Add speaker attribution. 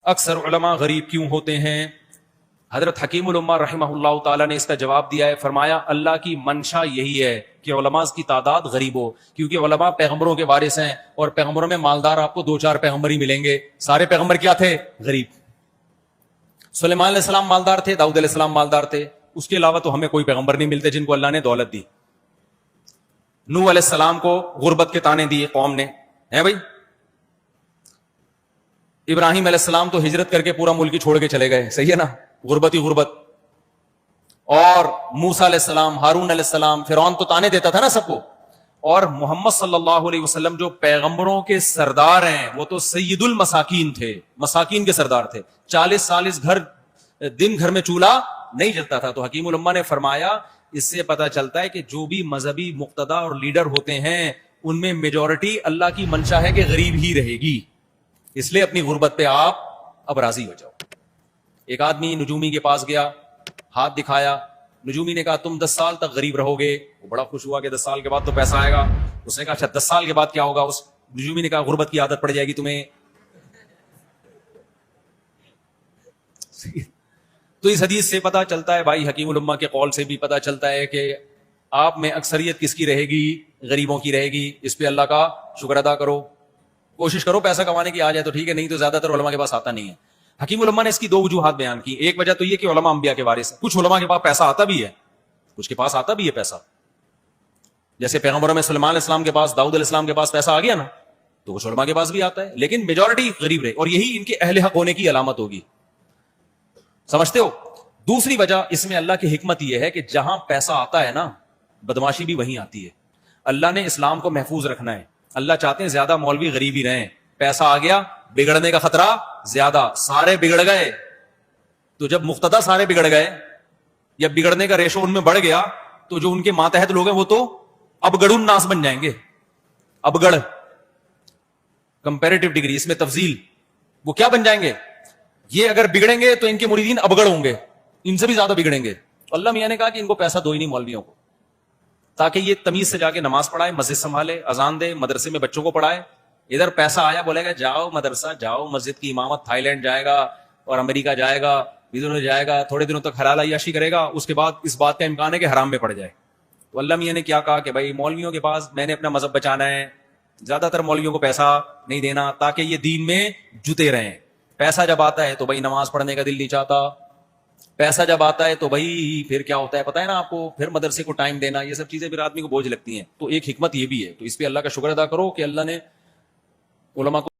Speaker 1: اکثر علماء غریب کیوں ہوتے ہیں؟ حضرت حکیم الامہ رحمہ اللہ تعالی نے اس کا جواب دیا ہے، فرمایا اللہ کی منشا یہی ہے کہ علماء کی تعداد غریب ہو، کیونکہ علماء پیغمبروں کے وارث ہیں، اور پیغمبروں میں مالدار آپ کو 2-4 پیغمبر ہی ملیں گے، سارے پیغمبر کیا تھے؟ غریب۔ سلیمان علیہ السلام مالدار تھے، داؤد علیہ السلام مالدار تھے، اس کے علاوہ تو ہمیں کوئی پیغمبر نہیں ملتے جن کو اللہ نے دولت دی۔ نوح علیہ السلام کو غربت کے طعنے دیے قوم نے، ہے بھائی۔ ابراہیم علیہ السلام تو ہجرت کر کے پورا ملک چھوڑ کے چلے گئے، صحیح ہے نا، غربت ہی غربت۔ اور موسیٰ علیہ السلام، ہارون علیہ السلام، فرعون تو طعنے دیتا تھا نا سب کو۔ اور محمد صلی اللہ علیہ وسلم جو پیغمبروں کے سردار ہیں، وہ تو سید المساکین تھے، مساکین کے سردار تھے۔ 40 سال اس دن گھر میں چولہا نہیں جلتا تھا۔ تو حکیم الامہ نے فرمایا اس سے پتہ چلتا ہے کہ جو بھی مذہبی مقتدا اور لیڈر ہوتے ہیں ان میں میجورٹی اللہ کی منشا ہے کہ غریب ہی رہے گی، اس لیے اپنی غربت پہ آپ اب راضی ہو جاؤ۔ ایک آدمی نجومی کے پاس گیا، ہاتھ دکھایا، نجومی نے کہا تم 10 سال تک غریب رہو گے۔ وہ بڑا خوش ہوا کہ 10 سال کے بعد تو پیسہ آئے گا۔ اس نے کہا اچھا 10 سال کے بعد کیا ہوگا؟ اس نجومی نے کہا غربت کی عادت پڑ جائے گی تمہیں۔ تو اس حدیث سے پتا چلتا ہے بھائی، حکیم الامہ کے قول سے بھی پتا چلتا ہے کہ آپ میں اکثریت کس کی رہے گی؟ غریبوں کی رہے گی۔ اس پہ اللہ کا شکر ادا کرو، کوشش کرو پیسہ کمانے کی، آ جائے تو ٹھیک ہے، نہیں تو زیادہ تر علماء کے پاس آتا نہیں ہے۔ حکیم الامہ نے اس کی 2 وجوہات بیان کی۔ ایک وجہ تو یہ کہ علماء انبیاء کے وارث ہیں، کچھ علماء کے پاس پیسہ آتا بھی ہے، کچھ کے پاس آتا بھی ہے پیسہ، جیسے پیغمبروں میں سلیمان علیہ السلام کے پاس، داؤد علیہ السلام کے پاس پیسہ آ گیا نا، تو کچھ علماء کے پاس بھی آتا ہے، لیکن میجورٹی غریب رہے، اور یہی ان کے اہل حق ہونے کی علامت ہوگی، سمجھتے ہو؟ دوسری وجہ اس میں اللہ کی حکمت یہ ہے کہ جہاں پیسہ آتا ہے نا، بدماشی بھی وہیں آتی ہے۔ اللہ نے اسلام کو محفوظ رکھنا ہے، اللہ چاہتے ہیں زیادہ مولوی غریب ہی رہیں، پیسہ آ گیا بگڑنے کا خطرہ زیادہ، سارے بگڑ گئے۔ تو جب مقتدا سارے بگڑ گئے یا بگڑنے کا ریشو ان میں بڑھ گیا، تو جو ان کے ماتحت لوگ ہیں وہ تو ابگڑ الناس بن جائیں گے۔ ابگڑ کمپیریٹو ڈگری، اس میں تفضیل، وہ کیا بن جائیں گے؟ یہ اگر بگڑیں گے تو ان کے مریدین ابگڑ ہوں گے، ان سے بھی زیادہ بگڑیں گے۔ اللہ میاں نے کہا کہ ان کو پیسہ دو ہی نہیں مولویوں کو، تاکہ یہ تمیز سے جا کے نماز پڑھائے، مسجد سنبھالے، اذان دے، مدرسے میں بچوں کو پڑھائے۔ ادھر پیسہ آیا بولے گا جاؤ مدرسہ، جاؤ مسجد کی امامت، تھائی لینڈ جائے گا اور امریکہ جائے گا، ادھر جائے گا، تھوڑے دنوں تک حلال عیاشی کرے گا، اس کے بعد اس بات کا امکان ہے کہ حرام میں پڑ جائے۔ تو اللہ میاں نے کیا کہا کہ بھائی مولویوں کے پاس میں نے اپنا مذہب بچانا ہے، زیادہ تر مولویوں کو پیسہ نہیں دینا تاکہ یہ دین میں جتے رہیں۔ پیسہ جب آتا ہے تو بھائی نماز پڑھنے کا دل نہیں چاہتا، پیسہ جب آتا ہے تو بھائی پھر کیا ہوتا ہے پتہ ہے نا آپ کو، پھر مدرسے کو ٹائم دینا، یہ سب چیزیں پھر آدمی کو بوجھ لگتی ہیں۔ تو ایک حکمت یہ بھی ہے، تو اس پہ اللہ کا شکر ادا کرو کہ اللہ نے علماء کو